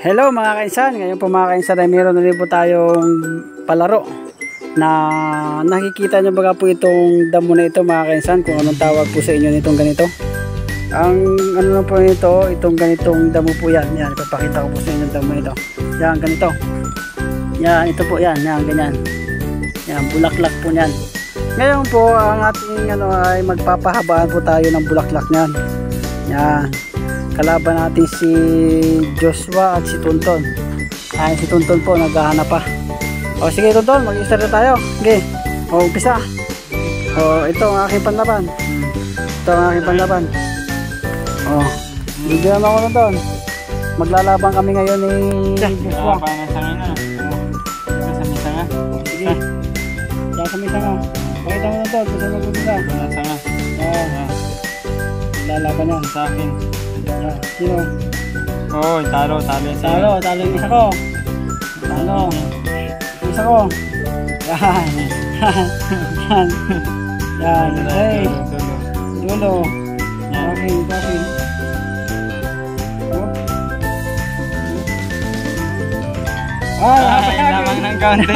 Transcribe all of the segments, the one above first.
Hello mga kainsan, ngayon po mga kainsan ay meron na rin po tayong palaro na nakikita nyo baga po itong damo na ito mga kainsan, kung anong tawag po sa inyo nitong ganito. Ang ano na po nito, itong ganitong damo po yan, yan, ipapakita ko po sa inyo yung damo nito. Yan, ganito. Yan, ito po yan, yan, ganyan. Yan, bulaklak po yan. Ngayon po, ang ating ano ay magpapahabaan po tayo ng bulaklak niyan. Yan. Kalaban natin si Joshua at si Tonton. Ay, si Tonton po naghahanap pa. O sige Tonton, mag-start na tayo. Sige. O umpisa. O ito ang aking panlaban. Ito ang aking panlaban. O, bigyan ako Tonton. Maglalaban kami ngayon ni Joshua. Sige. Diyan sa may sanga. Pakita mo Tonton, kung saan mag-umpisa. Lalaban yan sa akin. Sino? Oh, talo yung isa ko. Talo. Isa ko. Yan. Yan. Yan. Hey. Dulo. Okay. Ay, lamang ng konti.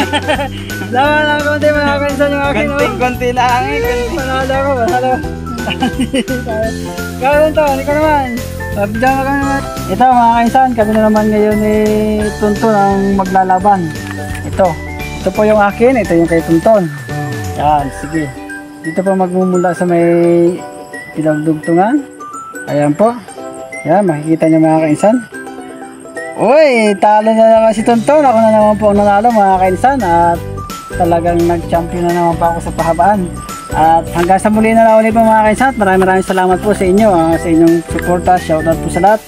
Lamang ng konti mga kainsan yung akin. Konti lang eh. Panalo. Gawin to, hindi ko naman. Pabidang na kami naman. Ito mga kainsan, kami na naman ngayon ni Tonton ang maglalaban. Ito po yung akin, ito yung kay Tonton. Yan, sige. Dito po magmumula sa may pinagdugtungan. Ayan po. Yan, makikita nyo mga kainsan. Uy, talo na naman si Tonton. Ako na naman po nanalo mga kainsan. At talagang nag-champion na naman pa ako sa pahabaan. At hanggang sa muli na lang ulit po mga kainsan. Maraming salamat po sa inyo, sa inyong suporta. Shoutout po sa lahat.